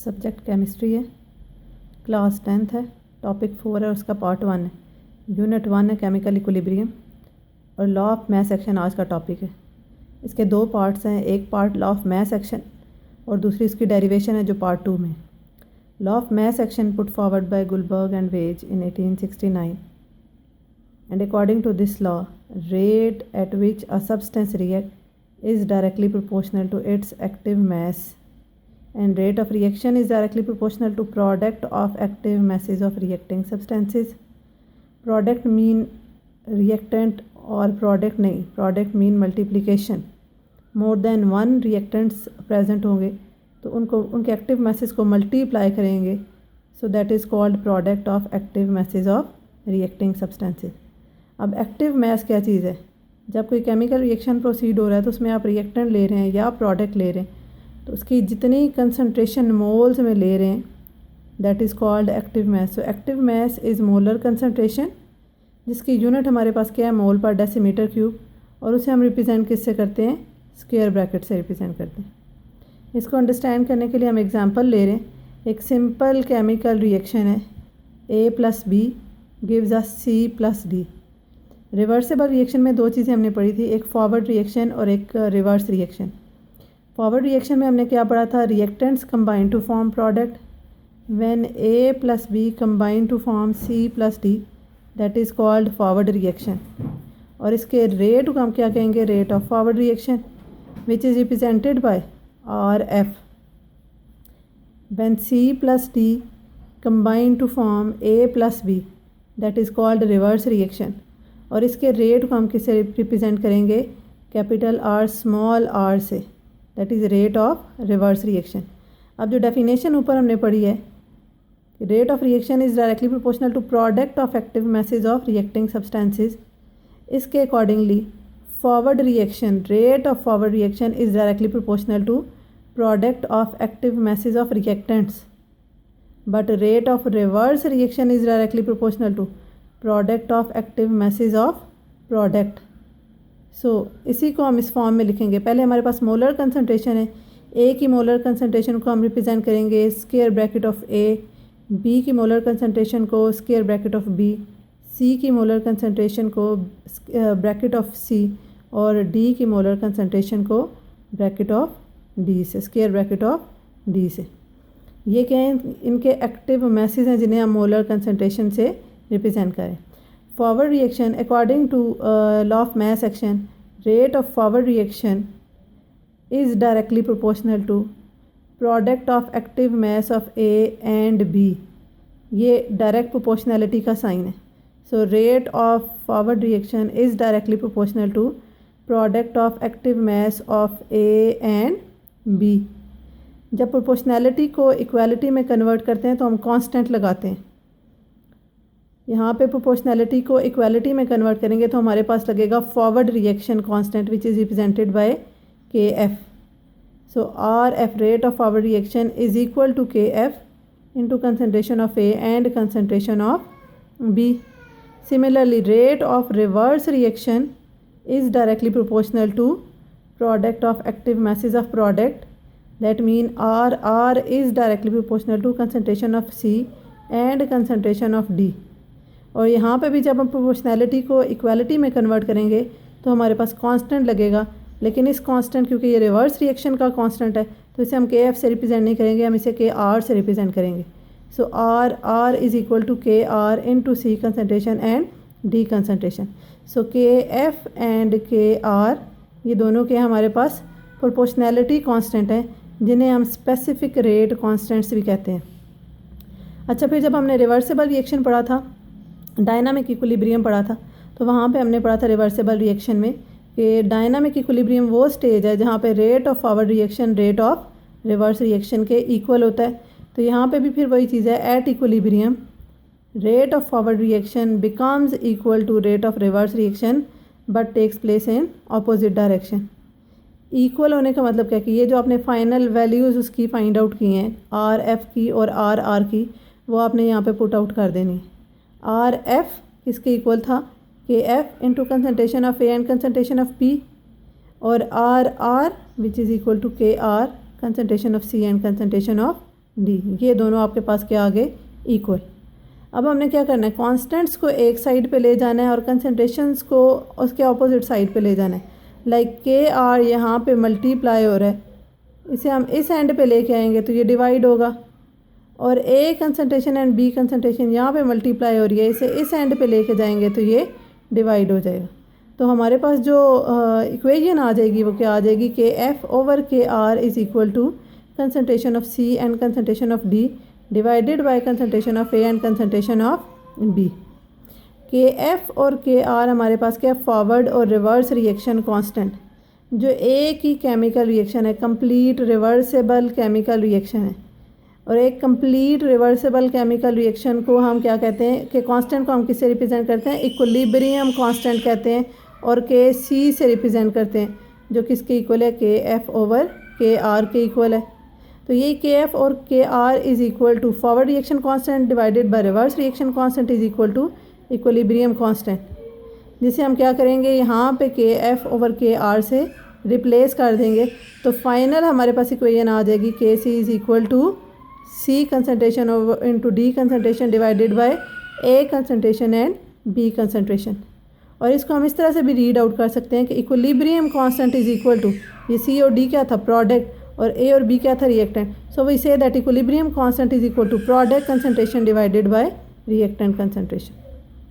Subject chemistry है, class 10th है, topic 4 है, उसका पार्ट 1 है, यूनिट 1 है केमिकल इक्विलिब्रियम और लॉ ऑफ मास एक्शन आज का टॉपिक है। इसके दो पार्ट्स हैं, एक part law of mass action और दूसरी इसकी डेरिवेशन है जो पार्ट 2 में। Law of mass action put forward by Guldberg and Waage in 1869 and according to this law, rate at which a substance react is directly proportional to its active mass and rate of reaction is directly proportional to product of active masses of reacting substances. Product mean reactant और product नहीं, product mean multiplication. More than one reactants present होंगे तो उनको उनके active masses को multiply करेंगे, so that is called product of active masses of reacting substances. अब active mass क्या चीज़ है? जब कोई केमिकल रिएक्शन प्रोसीड हो रहा है तो उसमें आप रिएक्टेंट ले रहे हैं या प्रोडक्ट ले रहे हैं तो उसकी जितनी कंसनट्रेशन मोल्स में ले रहे हैं that is called active mass. So active mass is molar concentration जिसकी यूनिट हमारे पास क्या है, मोल पर डेसीमीटर क्यूब, और उसे हम रिप्रेजेंट किससे करते हैं, स्क्वायर ब्रैकेट से रिप्रेजेंट करते हैं। इसको अंडरस्टैंड करने के लिए हम एग्जांपल ले रहे हैं। एक सिंपल केमिकल रिएक्शन है, A + B gives us C + D। Reversible reaction में दो चीज़ें हमने पढ़ी थी, एक फॉरवर्ड रिएक्शन और एक रिवर्स रिएक्शन। फॉरवर्ड रिएक्शन में हमने क्या पढ़ा था, reactants combine to form product when A + B combine to form C + D that is called forward reaction. और इसके रेट को हम क्या कहेंगे, rate of forward reaction which is represented by RF। When C + D combine to form A + B that is called reverse reaction. और इसके rate को हम किससे रिप्रेजेंट करेंगे, कैपिटल R स्मॉल r से, that is rate of reverse reaction. अब जो definition ऊपर हमने पढ़ी है, rate of reaction is directly proportional to product of active masses of reacting substances. इसके accordingly forward reaction, rate of forward reaction is directly proportional to product of active masses of reactants, but rate of reverse reaction is directly proportional to product of active masses of product. So इसी को हम इस form में लिखेंगे। पहले हमारे पास molar concentration है, ए की मोलर कंसनट्रेशन को हम रिप्रेजेंट करेंगे square bracket of A, B की मोलर कंसनट्रेशन को square bracket of B, C की मोलर कंसनट्रेशन को ब्रैकेट ऑफ सी और डी की मोलर कंसनट्रेशन को ब्रैकेट ऑफ डी से, स्क्वायर ब्रैकेट ऑफ डी से। ये क्या है, इनके एक्टिव मैसेज हैं जिन्हें हम मोलर कंसनट्रेशन से रिप्रेजेंट करें। Forward reaction according to law of mass action, rate of forward reaction is directly proportional to product of active mass of A and B. ये डायरेक्ट प्रोपोर्शनैलिटी का sign है। So rate of forward reaction is directly proportional to product of active mass of A and B. जब proportionality को equality में convert करते हैं तो हम कांस्टेंट लगाते हैं। यहाँ पे प्रोपोर्शनैलिटी को इक्वालिटी में कन्वर्ट करेंगे तो हमारे पास लगेगा forward reaction constant which is represented by KF। So RF rate of forward reaction is equal to KF into concentration of A and concentration of B। Similarly rate of reverse reaction is directly proportional to product of active masses of product, that mean R is directly proportional to concentration of C and concentration of D। और यहाँ पे भी जब हम proportionality को equality में convert करेंगे तो हमारे पास कांस्टेंट लगेगा, लेकिन इस कांस्टेंट क्योंकि ये रिवर्स रिएक्शन का कांस्टेंट है तो इसे हम KF से रिप्रेजेंट नहीं करेंगे, हम इसे KR से रिप्रेजेंट करेंगे। So R is equal to KR into C concentration and D concentration. So KF and KR ये दोनों के हमारे पास प्रोपोर्शनैलिटी कांस्टेंट हैं जिन्हें हम स्पेसिफिक रेट कांस्टेंट्स भी कहते हैं। अच्छा, फिर जब हमने रिवर्सेबल रिएक्शन पढ़ा था, डायनामिक इक्विलिब्रियम पढ़ा था, तो वहाँ पे हमने पढ़ा था रिवर्सेबल रिएक्शन में कि डायनामिक इक्विलिब्रियम वो स्टेज है जहाँ पे rate of forward reaction rate of reverse reaction के इक्वल होता है। तो यहाँ पे भी फिर वही चीज़ है, at equilibrium rate of forward reaction becomes equal to rate of reverse reaction but takes place in opposite direction. Equal होने का मतलब क्या कि ये जो आपने फाइनल वैल्यूज़ उसकी फाइंड आउट की हैं RF की और RR की, वो आपने यहाँ पे पुट आउट कर देनी है। RF किसके इक्वल था, KF into concentration of A and concentration of B, और RR which is equal to KR concentration of C and concentration of D, ये दोनों आपके पास क्या आ गए, इक्वल। अब हमने क्या करना है, कांस्टेंट्स को एक साइड पे ले जाना है और कंसंट्रेशंस को उसके ऑपोजिट साइड पे ले जाना है। लाइक के आर यहाँ पे मल्टीप्लाई हो रहा है, इसे हम इस एंड पे लेके आएंगे तो ये डिवाइड होगा, और ए कंसंट्रेशन एंड बी कंसंट्रेशन यहाँ पे मल्टीप्लाई हो रही है, इसे इस एंड पे लेके जाएंगे तो ये डिवाइड हो जाएगा। तो हमारे पास जो इक्वेशन आ जाएगी वो क्या आ जाएगी, K F over K R is equal to concentration of C and concentration of D divided by concentration of A and concentration of B. K F और के आर हमारे पास क्या, फॉरवर्ड और रिवर्स रिएक्शन कांस्टेंट, जो एक ही chemical reaction है, complete reversible chemical reaction है। और एक कंप्लीट रिवर्सेबल केमिकल रिएक्शन को हम क्या कहते हैं, कि कांस्टेंट को हम किससे रिप्रेजेंट करते हैं, इक्विलिब्रियम कांस्टेंट कहते हैं, और के सी से रिप्रेजेंट करते हैं, जो किसके इक्वल है, K F over K R के इक्वल है। तो ये के एफ और K R is equal to forward reaction constant divided by reverse reaction constant is equal to equilibrium constant, जिसे हम क्या करेंगे, यहाँ पे K F over K R से रिप्लेस कर देंगे। तो फाइनल हमारे पास इक्वेशन आ जाएगी, K C is equal to C concentration over into D concentration divided by A concentration and B concentration. और इसको हम इस तरह से भी रीड आउट कर सकते हैं कि equilibrium constant is equal to, ये सी और डी क्या था, प्रोडक्ट, और ए और बी क्या था, reactant. So we say that equilibrium constant is equal to product concentration divided by reactant concentration.